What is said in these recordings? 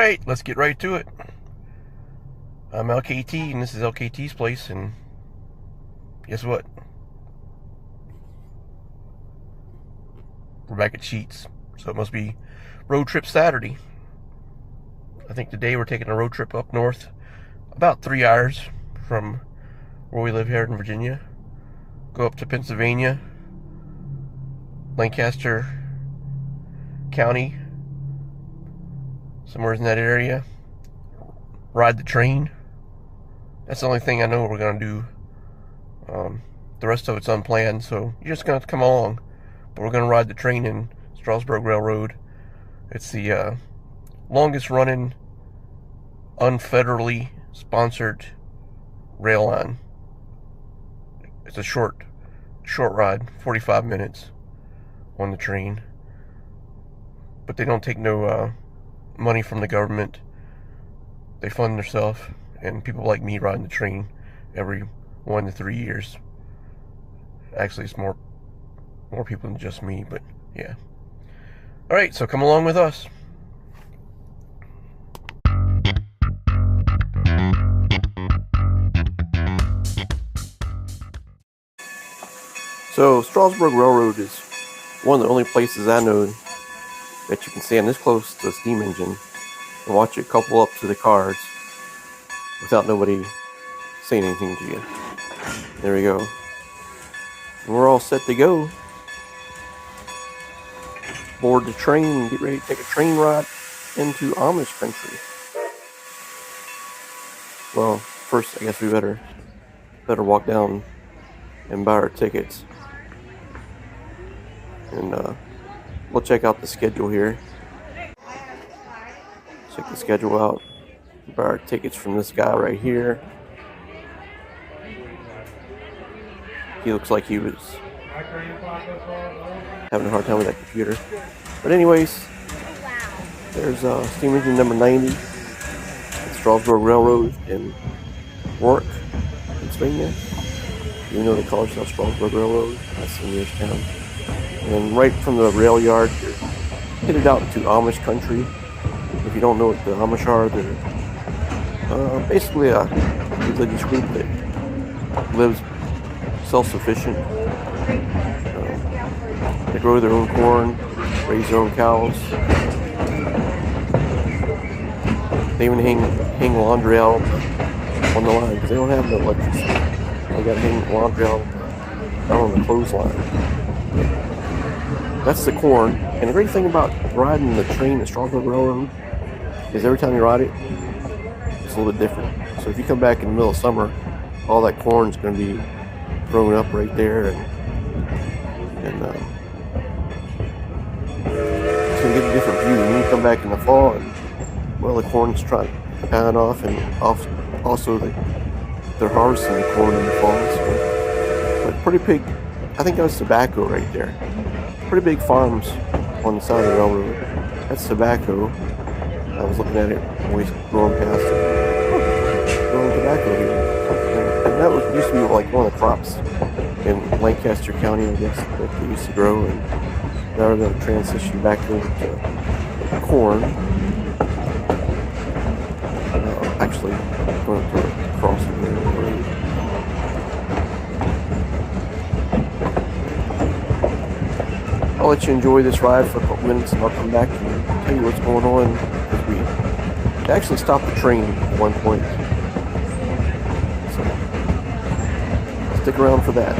Alright, let's get right to it. I'm LKT, and this is LKT's place, and guess what? We're back at Sheets, so it must be road trip Saturday. I think today we're taking a road trip up north, about 3 hours from where we live here in Virginia. Go up to Pennsylvania, Lancaster County, somewhere in that area. Ride the train. That's the only thing I know we're going to do. The rest of it's unplanned, so you're just going to have to come along. But we're going to ride the train in Strasburg Railroad. It's the longest running, unfederally sponsored rail line. It's a short ride, 45 minutes on the train. But they don't take no money from the government. They fund themselves, and people like me riding the train every 1 to 3 years. Actually, it's more people than just me, but yeah. Alright, so come along with us. So, Strasburg Railroad is one of the only places I know that you can stand this close to a steam engine and watch it couple up to the cars without nobody saying anything to you. There we go. We're all set to go. Board the train and get ready to take a train ride into Amish country. Well, first I guess we better walk down and buy our tickets. And we'll check out the schedule here. Check the schedule out. Buy our tickets from this guy right here. He looks like he was having a hard time with that computer. But anyways, there's steam engine number 90 at Strasburg Railroad in Warwick, Pennsylvania. You know they call it Strasburg Railroad. That's in Town. And right from the rail yard, you're headed out into Amish country. If you don't know what the Amish are, they're basically a religious group that lives self-sufficient. They grow their own corn, raise their own cows. They even hang laundry out on the line because they don't have no electricity. They got to hang laundry out on the clothesline. That's the corn. And the great thing about riding the train at Strasburg Railroad is every time you ride it, it's a little bit different. So if you come back in the middle of summer, all that corn is going to be grown up right there, and it's going to get a different view. And when you come back in the fall, and well, the corn's trying to pound off, and also they're harvesting the corn in the fall. So, but pretty big. I think that was tobacco right there. Pretty big farms on the side of the railroad. That's tobacco. I was looking at it when we were going past it. Growing tobacco here. And that used to be like one of the crops in Lancaster County, I guess, that they used to grow. And now we're going to transition back over to corn. Actually, going to cross the road. I'll let you enjoy this ride for a couple minutes, and I'll come back and tell you what's going on. Because we actually stopped the train at one point. So stick around for that.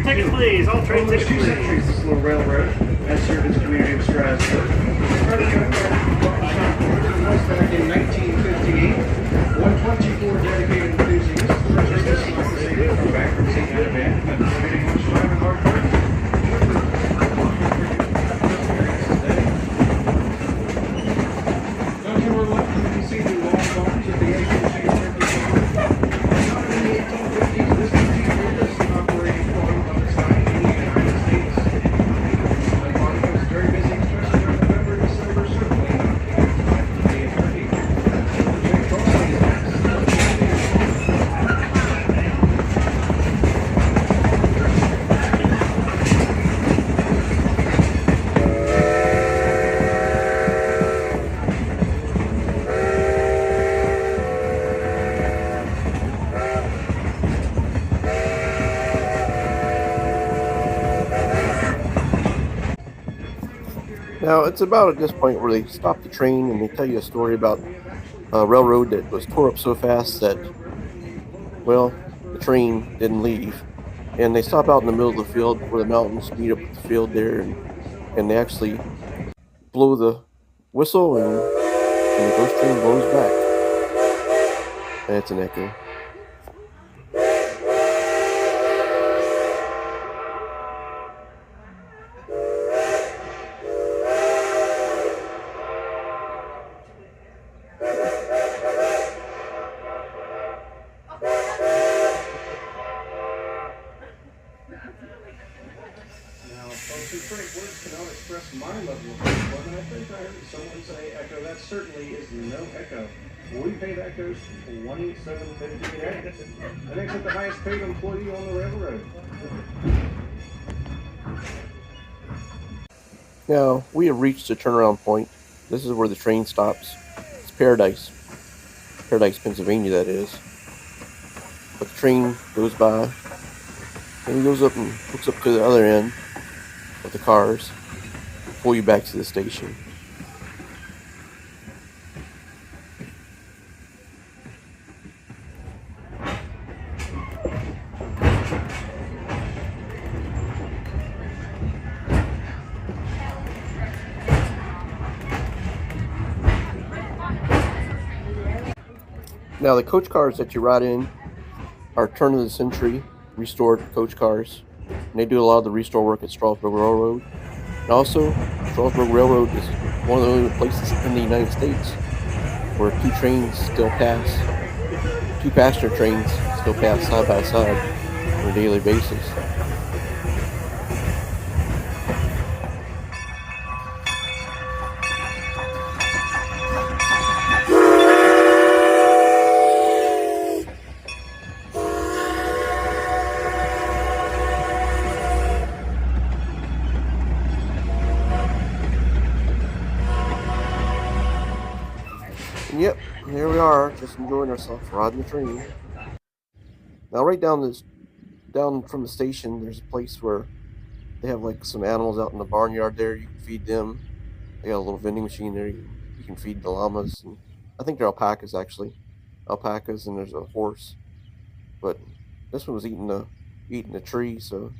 Tickets, please. All train tickets, please. centuries, this little railroad has served its community of Strasburg. Was back in 1958. 124 dedicated enthusiasts purchased this small station from bankruptcy and abandonment, contributing much time and hard work. Down here on the left, you can see the long bones of the agency of not in the 1850s, this is the oldest operating farm of its kind in the United States. The farm was very busy, especially during November, December, certainly not the day of the week. Jake Carlson is next. Now, it's about at this point where they stop the train and they tell you a story about a railroad that was tore up so fast that, well, the train didn't leave. And they stop out in the middle of the field where the mountains meet up with the field there, and they actually blow the whistle, and the ghost train blows back. That's an echo. Now, concentrate words cannot express my level of disappointment. I think I heard someone say echo. That certainly is no echo. We paid echoes $27.50 a day. That makes it the highest paid employee on the railroad. Now, we have reached the turnaround point. This is where the train stops. It's Paradise, Pennsylvania, that is. But the train goes by, and he goes up and hooks up to the other end of the cars, pull you back to the station. Now, the coach cars that you ride in are turn of the century restored coach cars, and they do a lot of the restore work at Strasburg Railroad. And also, Strasburg Railroad is one of the only places in the United States where two passenger trains still pass side by side on a daily basis. Yep, here we are, just enjoying ourselves, riding the train. Now, right down from the station, there's a place where they have like some animals out in the barnyard there. You can feed them. They got a little vending machine there. You can feed the llamas, and I think they're alpacas actually, and there's a horse. But this one was eating a tree, so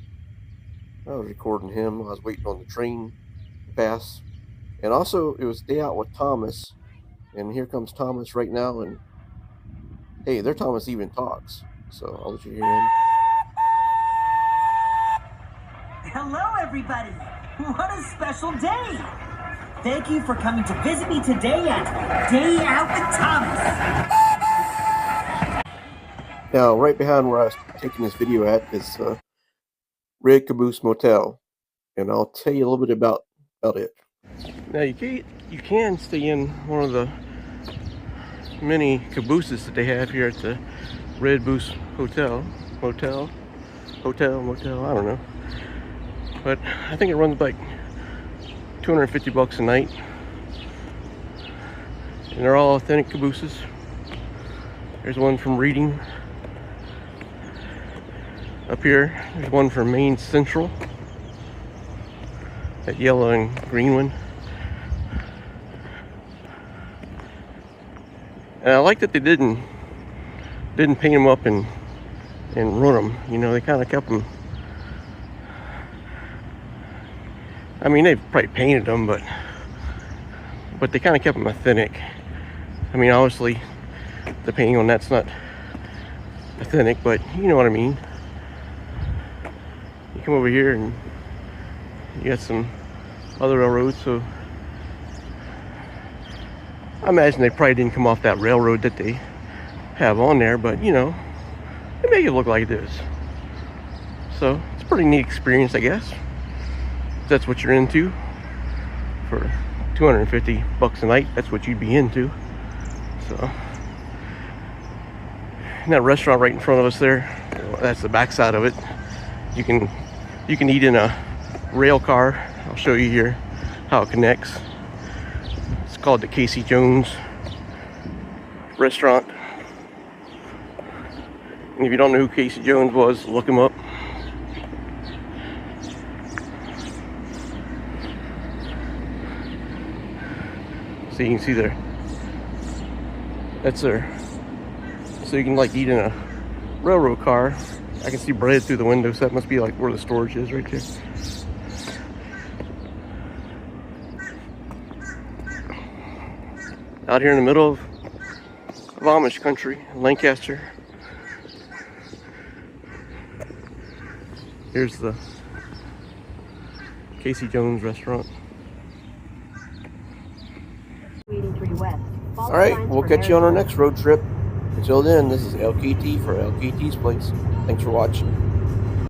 I was recording him. I was waiting on the train to pass, and also it was day out with Thomas. And here comes Thomas right now, and hey, there Thomas even talks, so I'll let you hear him. Hello, everybody! What a special day! Thank you for coming to visit me today at Day Out with Thomas. Now, right behind where I was taking this video at is Red Caboose Motel, and I'll tell you a little bit about it. Now, you can stay in one of the many cabooses that they have here at the Red Caboose Motel, I don't know. But I think it runs like $250 a night. And they're all authentic cabooses. There's one from Reading up here. There's one from Maine Central. That yellow and green one. And I like that they didn't paint them up and ruin them. You know, they kind of kept them I mean, they've probably painted them, but they kind of kept them authentic. I mean, obviously, the painting on that's not authentic, but you know what I mean. You come over here and you got some other railroads, so I imagine they probably didn't come off that railroad that they have on there, but you know, they make it look like it is. So it's a pretty neat experience, I guess. If that's what you're into for $250 a night. That's what you'd be into. So, and that restaurant right in front of us there, that's the back side of it. You can eat in a rail car. I'll show you here how it connects. It's called the Casey Jones restaurant. And if you don't know who Casey Jones was, look him up. So you can see there, that's there. So you can like eat in a railroad car. I can see bread through the window, so that must be like where the storage is right there. Out here in the middle of Amish country, Lancaster. Here's the Casey Jones restaurant. All right, we'll catch you on our next road trip. Until then, this is LKT for LKT's Place. Thanks for watching.